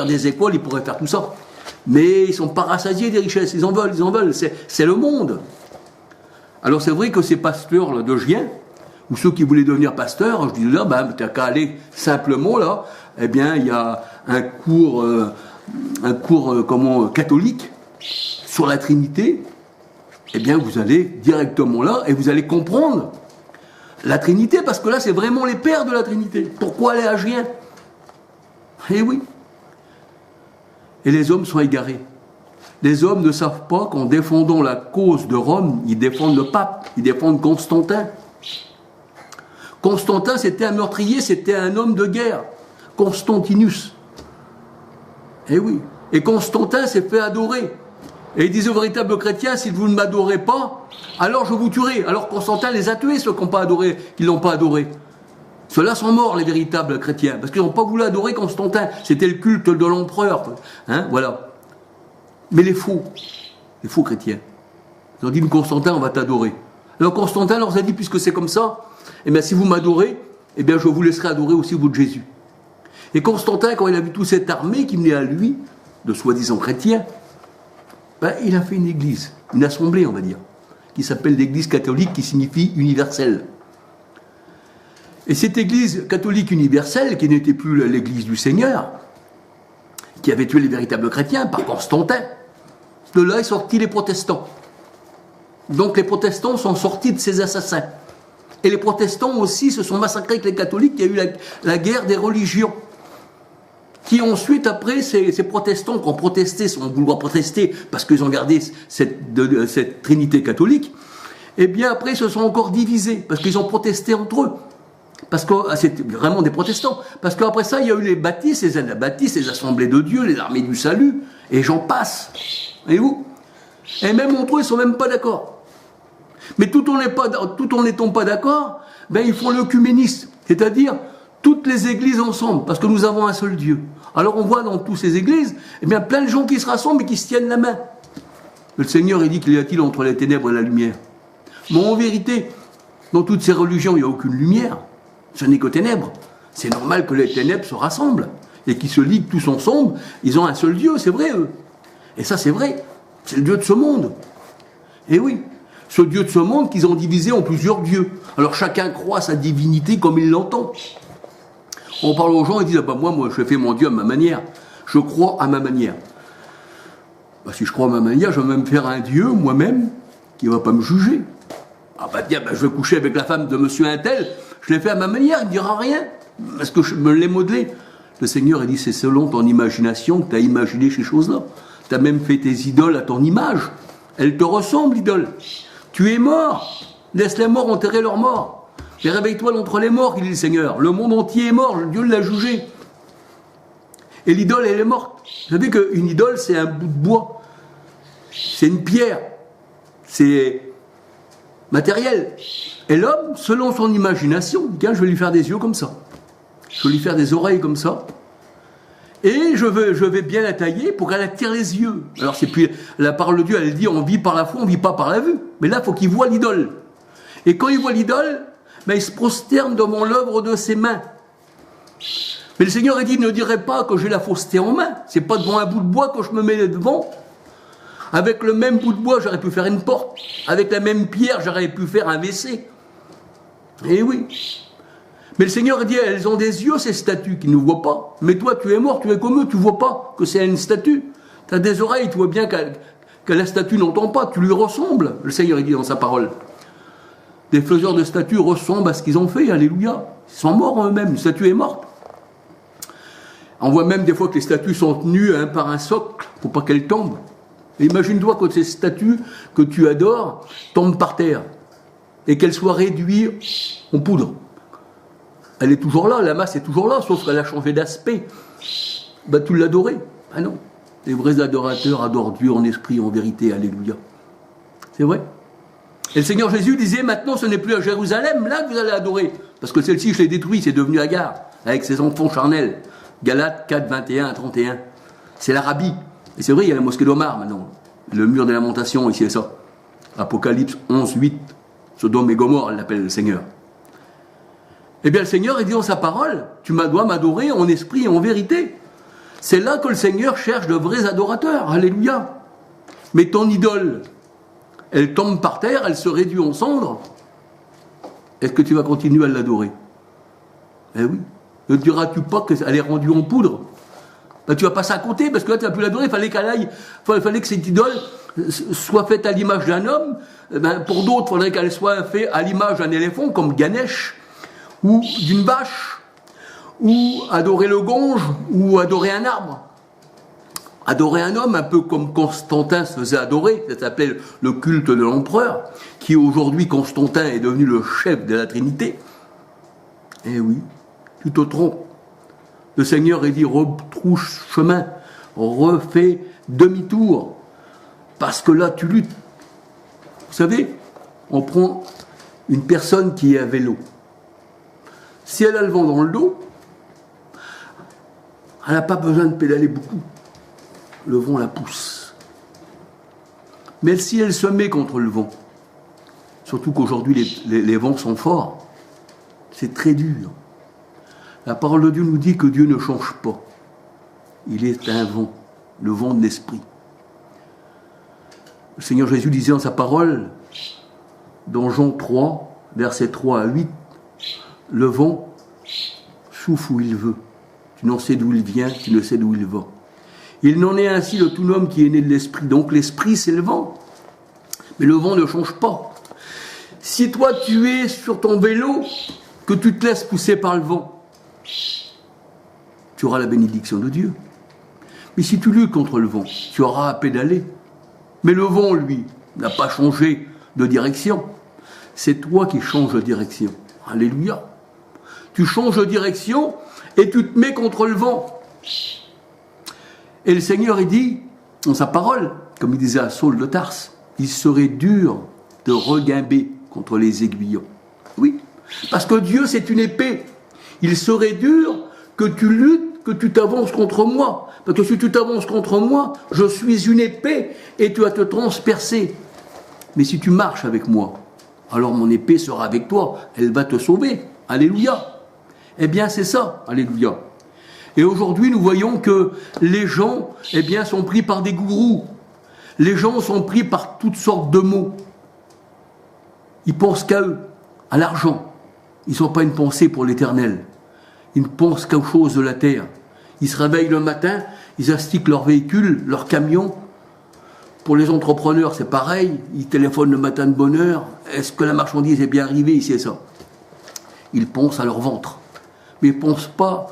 des écoles, ils pourraient faire tout ça. Mais ils sont pas rassasiés des richesses, ils en veulent, c'est le monde. Alors c'est vrai que ces pasteurs là, de Gien, ou ceux qui voulaient devenir pasteurs, je disais là, ben, t'as qu'à aller simplement là, eh bien il y a un cours catholique sur la Trinité, eh bien vous allez directement là et vous allez comprendre la Trinité, parce que là c'est vraiment les pères de la Trinité. Pourquoi aller à Gien? Eh oui. Et les hommes sont égarés. Les hommes ne savent pas qu'en défendant la cause de Rome, ils défendent le pape, ils défendent Constantin. Constantin, c'était un meurtrier, c'était un homme de guerre. Constantinus. Eh oui. Et Constantin s'est fait adorer. Et il disait aux véritables chrétiens, si vous ne m'adorez pas, alors je vous tuerai. Alors Constantin les a tués, ceux qui n'ont pas adoré, qui ne l'ont pas adoré. Ceux-là sont morts, les véritables chrétiens, parce qu'ils n'ont pas voulu adorer Constantin. C'était le culte de l'empereur. Hein, voilà. Mais les faux chrétiens, ils ont dit, Constantin, on va t'adorer. Alors Constantin leur a dit, puisque c'est comme ça, eh bien si vous m'adorez, eh bien je vous laisserai adorer aussi vous de Jésus. Et Constantin, quand il a vu toute cette armée qui venait à lui, de soi-disant chrétiens, ben, il a fait une église, une assemblée, on va dire, qui s'appelle l'église catholique, qui signifie universelle. Et cette église catholique universelle, qui n'était plus l'église du Seigneur, qui avait tué les véritables chrétiens par Constantin, de là est sorti les protestants. Donc les protestants sont sortis de ces assassins. Et les protestants aussi se sont massacrés avec les catholiques. Il y a eu la guerre des religions. Qui ensuite, après, ces protestants qui ont protesté, sans vouloir protester, parce qu'ils ont gardé cette trinité catholique, eh bien après ils se sont encore divisés, parce qu'ils ont protesté entre eux. Parce que c'était vraiment des protestants. Parce qu'après ça, il y a eu les baptistes, les anabaptistes, les assemblées de Dieu, les armées du salut, et j'en passe. Et où? Et même entre eux, ils ne sont même pas d'accord. Mais tout en n'étant pas d'accord, ben, ils font l'œcuménisme, c'est-à-dire toutes les églises ensemble, parce que nous avons un seul Dieu. Alors on voit dans toutes ces églises, eh bien, plein de gens qui se rassemblent et qui se tiennent la main. Le Seigneur, il dit qu'il y a-t-il entre les ténèbres et la lumière? Mais en vérité, dans toutes ces religions, il n'y a aucune lumière. Ce n'est que ténèbres. C'est normal que les ténèbres se rassemblent et qu'ils se liguent tous ensemble. Ils ont un seul Dieu, c'est vrai, eux. Et ça, c'est vrai. C'est le Dieu de ce monde. Et oui, ce Dieu de ce monde qu'ils ont divisé en plusieurs dieux. Alors chacun croit sa divinité comme il l'entend. On parle aux gens, ils disent, ah ben moi, je fais mon Dieu à ma manière. Je crois à ma manière. Ben, si je crois à ma manière, je vais même faire un Dieu, moi-même, qui ne va pas me juger. Ah ben tiens, ben, je vais coucher avec la femme de monsieur Untel, je l'ai fait à ma manière, il ne dira rien, parce que je me l'ai modelé. Le Seigneur, il dit, c'est selon ton imagination que tu as imaginé ces choses-là. Tu as même fait tes idoles à ton image. Elles te ressemblent, l'idole. Tu es mort. Laisse les morts enterrer leurs morts. Et réveille-toi d'entre les morts, il dit le Seigneur. Le monde entier est mort, Dieu l'a jugé. Et l'idole, elle est morte. Vous savez qu'une idole, c'est un bout de bois. C'est une pierre. C'est matériel. Et l'homme, selon son imagination, dit, tiens, je vais lui faire des yeux comme ça. Je vais lui faire des oreilles comme ça. Et je vais bien la tailler pour qu'elle attire les yeux. Alors c'est plus la parole de Dieu, elle dit on vit par la foi, on ne vit pas par la vue. Mais là, il faut qu'il voit l'idole. Et quand il voit l'idole, ben, il se prosterne devant l'œuvre de ses mains. Mais le Seigneur a dit, ne dirait pas que j'ai la fausseté en main. C'est pas devant un bout de bois que je me mets devant. Avec le même bout de bois, j'aurais pu faire une porte. Avec la même pierre, j'aurais pu faire un WC. Eh oui. Mais le Seigneur dit, elles ont des yeux, ces statues, qui ne voient pas. Mais toi, tu es mort, tu es comme eux, tu ne vois pas que c'est une statue. Tu as des oreilles, tu vois bien que la statue n'entend pas, tu lui ressembles. Le Seigneur dit dans sa parole. Des faiseurs de statues ressemblent à ce qu'ils ont fait, alléluia. Ils sont morts eux-mêmes, une statue est morte. On voit même des fois que les statues sont tenues par un socle, pour pas qu'elles tombent. Et imagine-toi que ces statues que tu adores tombent par terre et qu'elles soient réduites en poudre. Elle est toujours là, la masse est toujours là, sauf qu'elle a changé d'aspect. Ben, tu l'adorais. Ah non. Les vrais adorateurs adorent Dieu en esprit, en vérité, alléluia. C'est vrai. Et le Seigneur Jésus disait, maintenant ce n'est plus à Jérusalem, là que vous allez adorer. Parce que celle-ci, je l'ai détruite, c'est devenu Agar, avec ses enfants charnels. Galates 4, 21 à 31. C'est l'Arabie. Et c'est vrai, il y a la mosquée d'Omar maintenant. Le mur des lamentations, ici et ça. Apocalypse 11, 8. Sodome et Gomorrhe, elle l'appelle le Seigneur. Eh bien, le Seigneur, il dit dans sa parole, tu dois m'adorer en esprit et en vérité. C'est là que le Seigneur cherche de vrais adorateurs. Alléluia. Mais ton idole, elle tombe par terre, elle se réduit en cendres. Est-ce que tu vas continuer à l'adorer? Eh oui. Ne diras-tu pas qu'elle est rendue en poudre? Ben, tu vas passer à côté, parce que là, tu n'as plus l'adorer. Il fallait que cette idole soit faite à l'image d'un homme. Ben, pour d'autres, il faudrait qu'elle soit faite à l'image d'un éléphant, comme Ganesh, ou d'une vache, ou adorer le gonge, ou adorer un arbre. Adorer un homme, un peu comme Constantin se faisait adorer, ça s'appelait le culte de l'empereur, qui aujourd'hui, Constantin est devenu le chef de la Trinité. Eh oui, tu te trompes. Le Seigneur est dit, retrousse chemin, refais demi-tour, parce que là, tu luttes. Vous savez, on prend une personne qui est à vélo. Si elle a le vent dans le dos, elle n'a pas besoin de pédaler beaucoup. Le vent la pousse. Mais si elle se met contre le vent, surtout qu'aujourd'hui les vents sont forts, c'est très dur. La parole de Dieu nous dit que Dieu ne change pas. Il est un vent, le vent de l'esprit. Le Seigneur Jésus disait dans sa parole, dans Jean 3, versets 3 à 8, le vent souffle où il veut. Tu n'en sais d'où il vient, tu ne sais d'où il va. Il n'en est ainsi de tout homme qui est né de l'esprit. Donc l'esprit, c'est le vent. Mais le vent ne change pas. Si toi, tu es sur ton vélo, que tu te laisses pousser par le vent, tu auras la bénédiction de Dieu. Mais si tu luttes contre le vent, tu auras à pédaler. Mais le vent, lui, n'a pas changé de direction. C'est toi qui changes de direction. Alléluia. Tu changes de direction et tu te mets contre le vent. Et le Seigneur, il dit, dans sa parole, comme il disait à Saul de Tarse, il serait dur de reguimber contre les aiguillons. Oui, parce que Dieu, c'est une épée. Il serait dur que tu luttes, que tu t'avances contre moi. Parce que si tu t'avances contre moi, je suis une épée et tu vas te transpercer. Mais si tu marches avec moi, alors mon épée sera avec toi. Elle va te sauver. Alléluia. Eh bien, c'est ça. Alléluia. Et aujourd'hui, nous voyons que les gens, eh bien, sont pris par des gourous. Les gens sont pris par toutes sortes de mots. Ils pensent qu'à eux, à l'argent. Ils n'ont pas une pensée pour l'éternel. Ils ne pensent qu'aux choses de la terre. Ils se réveillent le matin, ils astiquent leur véhicule, leur camion. Pour les entrepreneurs, c'est pareil. Ils téléphonent le matin de bonne heure. Est-ce que la marchandise est bien arrivée? Ici et ça. Ils pensent à leur ventre. Mais ils ne pensent pas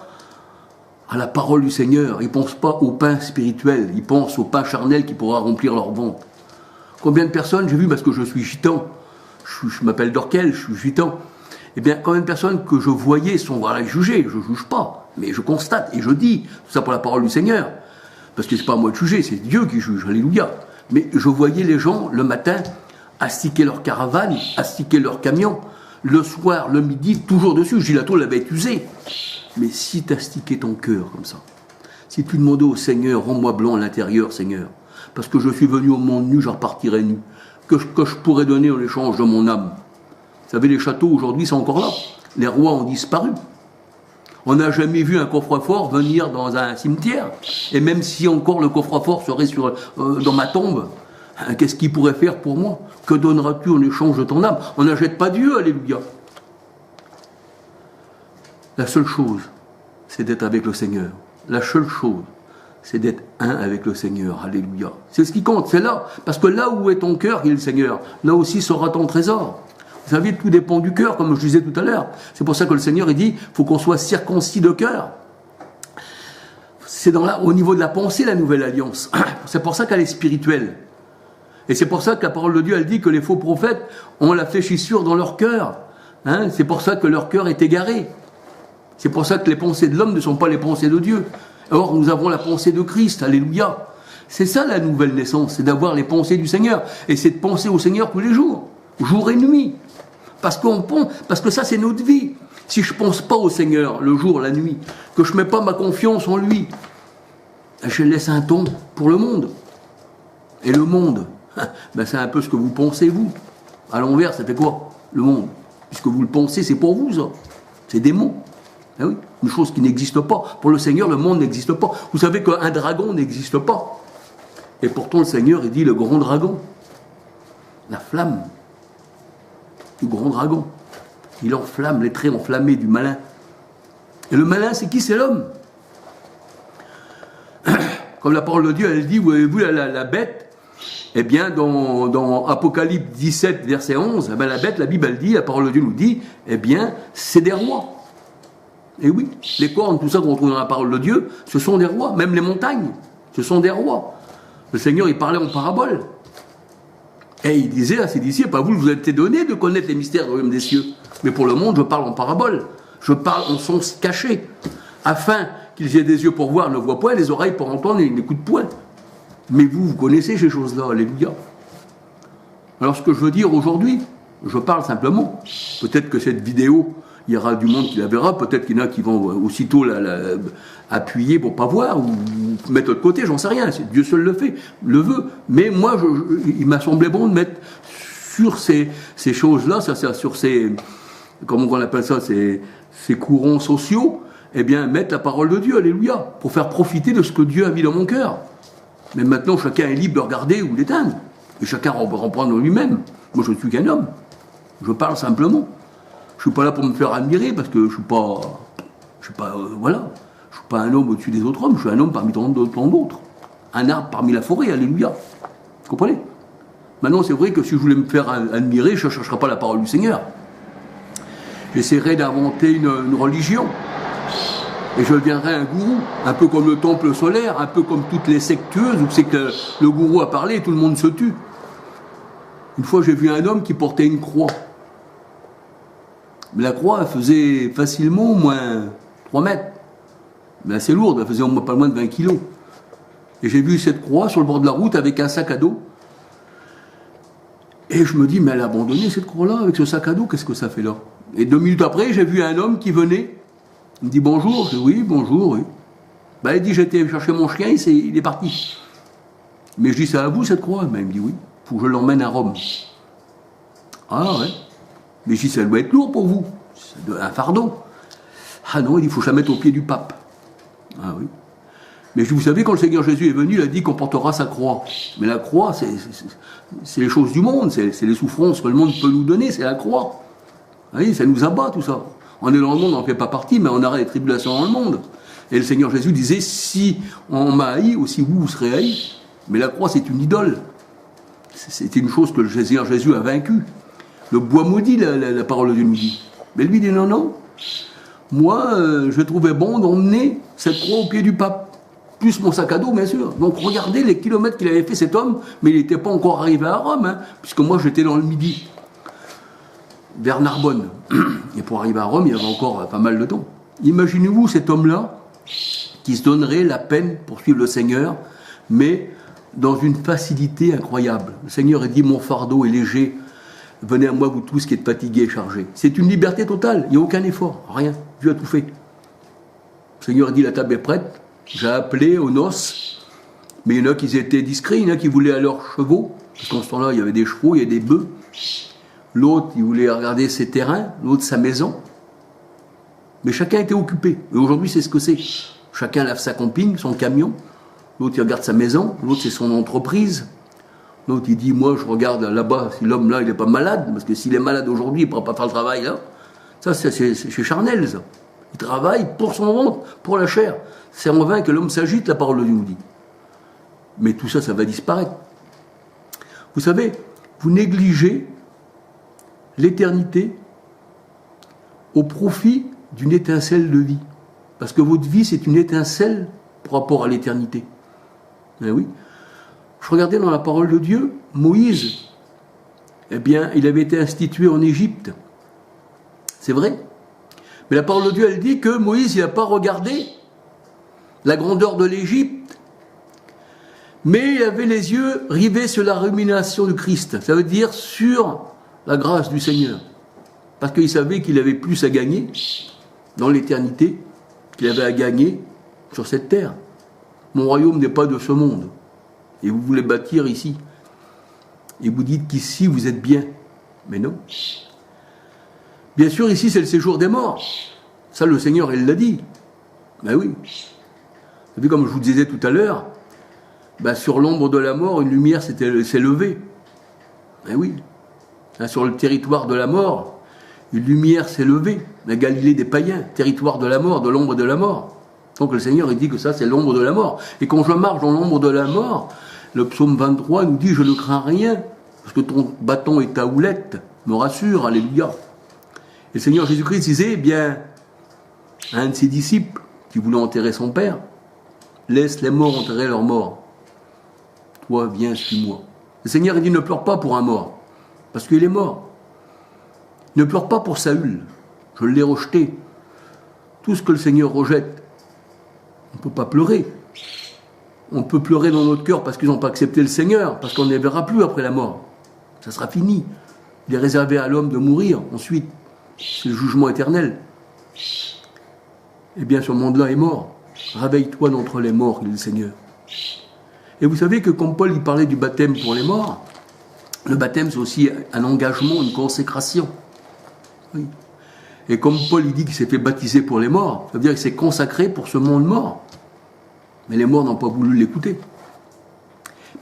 à la parole du Seigneur. Ils ne pensent pas au pain spirituel. Ils pensent au pain charnel qui pourra remplir leur ventre. Combien de personnes, j'ai vu, parce que je suis gitan, je m'appelle Dorkel, je suis gitan, eh bien, combien de personnes que je voyais sont jugées, je ne juge pas, mais je constate et je dis, tout ça pour la parole du Seigneur, parce que ce n'est pas à moi de juger, c'est Dieu qui juge, alléluia. Mais je voyais les gens, le matin, astiquer leur caravane, astiquer leur camion, le soir, le midi, toujours dessus, je dis la tôle avait été usée. Mais si tu astiquais ton cœur comme ça, si tu demandais au Seigneur, rends-moi blanc à l'intérieur, Seigneur, parce que je suis venu au monde nu, je repartirai nu, que je pourrais donner en échange de mon âme. Vous savez, les châteaux aujourd'hui sont encore là. Les rois ont disparu. On n'a jamais vu un coffre-fort venir dans un cimetière. Et même si encore le coffre-fort serait dans ma tombe, qu'est-ce qu'il pourrait faire pour moi? Que donneras-tu en échange de ton âme? On n'achète pas Dieu, alléluia. La seule chose, c'est d'être avec le Seigneur. La seule chose, c'est d'être un avec le Seigneur. Alléluia. C'est ce qui compte, c'est là. Parce que là où est ton cœur, il est le Seigneur. Là aussi sera ton trésor. Vous savez, tout dépend du cœur, comme je disais tout à l'heure. C'est pour ça que le Seigneur, il dit, il faut qu'on soit circoncis de cœur. C'est au niveau de la pensée, la nouvelle alliance. C'est pour ça qu'elle est spirituelle. Et c'est pour ça que la parole de Dieu, elle dit que les faux prophètes ont la fléchissure dans leur cœur. Hein, c'est pour ça que leur cœur est égaré. C'est pour ça que les pensées de l'homme ne sont pas les pensées de Dieu. Or, nous avons la pensée de Christ. Alléluia. C'est ça la nouvelle naissance, c'est d'avoir les pensées du Seigneur. Et c'est de penser au Seigneur tous les jours, jour et nuit. Parce que ça, c'est notre vie. Si je ne pense pas au Seigneur le jour, la nuit, que je ne mets pas ma confiance en lui, je laisse un ton pour le monde. Et le monde, ben c'est un peu ce que vous pensez, vous. À l'envers, ça fait quoi, le monde? Puisque vous le pensez, c'est pour vous, ça. C'est des mots. Ah oui. une chose qui n'existe pas. Pour le Seigneur, le monde n'existe pas. Vous savez qu'un dragon n'existe pas. Et pourtant, le Seigneur, il dit le grand dragon. La flamme du grand dragon. Il enflamme les traits enflammés du malin. Et le malin, c'est qui? C'est l'homme. Comme la parole de Dieu, elle dit, vous avez vu la bête, eh bien, dans Apocalypse 17, verset 11, eh bien, la bête, la Bible, elle dit, la parole de Dieu nous dit, eh bien, c'est des rois. Et oui, les cornes, tout ça qu'on trouve dans la parole de Dieu, ce sont des rois. Même les montagnes, ce sont des rois. Le Seigneur, il parlait en parabole. Et il disait à ses disciples, vous vous a été donné de connaître les mystères du royaume des cieux. Mais pour le monde, je parle en parabole. Je parle en sens caché. Afin qu'ils aient des yeux pour voir, ne voient point, les oreilles pour entendre et n'écoutent point. Mais vous connaissez ces choses-là, alléluia. Alors ce que je veux dire aujourd'hui, je parle simplement. Peut-être que cette vidéo, il y aura du monde qui la verra, peut-être qu'il y en a qui vont aussitôt appuyer pour pas voir, ou mettre de côté, j'en sais rien, Dieu seul le veut. Mais moi, il m'a semblé bon de mettre sur ces choses-là, sur ces, comment on appelle ça, ces courants sociaux, eh bien, mettre la parole de Dieu, alléluia, pour faire profiter de ce que Dieu a mis dans mon cœur. Mais maintenant, chacun est libre de regarder ou d'éteindre. Et chacun reprendre lui-même. Moi, je ne suis qu'un homme. Je parle simplement. Je ne suis pas là pour me faire admirer, parce que je ne suis pas, voilà. Je ne suis pas un homme au-dessus des autres hommes, je suis un homme parmi tant d'autres. Un arbre parmi la forêt, alléluia. Vous comprenez? Maintenant, c'est vrai que si je voulais me faire admirer, je ne chercherais pas la parole du Seigneur. J'essaierais d'inventer une religion. Et je deviendrai un gourou, un peu comme le temple solaire, un peu comme toutes les sectueuses, où c'est que le gourou a parlé et tout le monde se tue. Une fois, j'ai vu un homme qui portait une croix. Mais la croix, elle faisait facilement au moins 3 mètres. Mais assez lourde, elle faisait au moins pas moins de 20 kilos. Et j'ai vu cette croix sur le bord de la route avec un sac à dos. Et je me dis, mais elle a abandonné cette croix-là avec ce sac à dos, qu'est-ce que ça fait là? Et 2 minutes après, j'ai vu un homme qui venait. Il me dit bonjour. Je dis oui, bonjour, oui. Ben, il dit j'étais chercher mon chien, il est parti. Mais je dis c'est à vous cette croix? Ben, il me dit oui, il faut que je l'emmène à Rome. Ah ouais. Mais je dis ça doit être lourd pour vous, c'est un fardeau. Ah non, il dit il faut que je la mette au pied du pape. Ah oui. Mais vous savez, quand le Seigneur Jésus est venu, il a dit qu'on portera sa croix. Mais la croix, c'est les choses du monde, c'est les souffrances que le monde peut nous donner, c'est la croix. Vous voyez, ça nous abat tout ça. On est dans le monde, on n'en fait pas partie, mais on aura des tribulations dans le monde. Et le Seigneur Jésus disait, si on m'a haï, aussi vous serez haïs. Mais la croix, c'est une idole. C'est une chose que le Seigneur Jésus a vaincue. Le bois maudit, la parole de Dieu nous dit. Mais lui dit non, non. Moi, je trouvais bon d'emmener cette croix au pied du pape. Plus mon sac à dos, bien sûr. Donc regardez les kilomètres qu'il avait fait cet homme, mais il n'était pas encore arrivé à Rome, hein, puisque moi j'étais dans le Midi, vers Narbonne. Et pour arriver à Rome, il y avait encore pas mal de temps. Imaginez-vous cet homme-là, qui se donnerait la peine pour suivre le Seigneur, mais dans une facilité incroyable. Le Seigneur a dit, mon fardeau est léger, venez à moi vous tous qui êtes fatigués et chargés. C'est une liberté totale, il n'y a aucun effort, rien, Dieu a tout fait. Le Seigneur a dit, la table est prête, j'ai appelé aux noces, mais il y en a qui étaient discrets, il y en a qui voulaient à leurs chevaux, parce qu'en ce temps-là, il y avait des chevaux, il y avait des bœufs. L'autre, il voulait regarder ses terrains, l'autre sa maison. Mais chacun était occupé. Et aujourd'hui, c'est ce que c'est. Chacun lave sa camping, son camion. L'autre, il regarde sa maison. L'autre, c'est son entreprise. L'autre, il dit, moi, je regarde là-bas, si l'homme-là, il n'est pas malade. Parce que s'il est malade aujourd'hui, il ne pourra pas faire le travail, là. Ça, c'est chez Charnel, ça. Il travaille pour son ventre, pour la chair. C'est en vain que l'homme s'agite, la parole de Dieu nous dit. Mais tout ça, ça va disparaître. Vous savez, vous négligez l'éternité au profit d'une étincelle de vie. Parce que votre vie, c'est une étincelle par rapport à l'éternité. Eh oui. Je regardais dans la parole de Dieu, Moïse, eh bien, il avait été institué en Égypte. C'est vrai. Mais la parole de Dieu, elle dit que Moïse, il n'a pas regardé la grandeur de l'Égypte, mais il avait les yeux rivés sur la rumination du Christ. Ça veut dire sur la grâce du Seigneur. Parce qu'il savait qu'il avait plus à gagner dans l'éternité qu'il avait à gagner sur cette terre. Mon royaume n'est pas de ce monde. Et vous voulez bâtir ici. Et vous dites qu'ici vous êtes bien. Mais non. Bien sûr, ici c'est le séjour des morts. Ça, le Seigneur, il l'a dit. Ben oui. Et puis, comme je vous disais tout à l'heure, ben, sur l'ombre de la mort, une lumière s'est levée. Ben oui. Là, sur le territoire de la mort, une lumière s'est levée. La Galilée des païens, territoire de la mort, de l'ombre de la mort. Donc le Seigneur, il dit que ça, c'est l'ombre de la mort. Et quand je marche dans l'ombre de la mort, le psaume 23 nous dit, je ne crains rien, parce que ton bâton et ta houlette me rassurent, alléluia. Et le Seigneur Jésus-Christ disait, eh bien, à un de ses disciples, qui voulait enterrer son père, laisse les morts enterrer leurs morts. Toi, viens, suis-moi. Le Seigneur, il dit, ne pleure pas pour un mort, parce qu'il est mort. Ne pleure pas pour Saül, je l'ai rejeté. Tout ce que le Seigneur rejette, on ne peut pas pleurer. On peut pleurer dans notre cœur parce qu'ils n'ont pas accepté le Seigneur, parce qu'on ne les verra plus après la mort. Ça sera fini. Il est réservé à l'homme de mourir. Ensuite, c'est le jugement éternel. Eh bien, ce monde-là est mort. Réveille-toi d'entre les morts, dit le Seigneur. Et vous savez que comme Paul il parlait du baptême pour les morts, le baptême c'est aussi un engagement, une consécration. Oui. Et comme Paul il dit qu'il s'est fait baptiser pour les morts, ça veut dire qu'il s'est consacré pour ce monde mort. Mais les morts n'ont pas voulu l'écouter.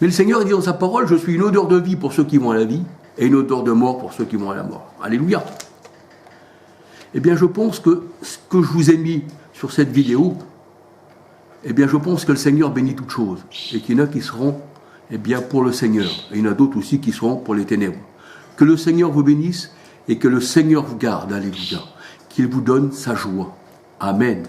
Mais le Seigneur il dit dans sa parole, je suis une odeur de vie pour ceux qui vont à la vie, et une odeur de mort pour ceux qui vont à la mort. Alléluia. Eh bien je pense que ce que je vous ai mis sur cette vidéo, eh bien je pense que le Seigneur bénit toutes choses, et qu'il y en a qui seront eh bien, pour le Seigneur, et il y en a d'autres aussi qui seront pour les ténèbres. Que le Seigneur vous bénisse, et que le Seigneur vous garde, alléluia, qu'il vous donne sa joie. Amen.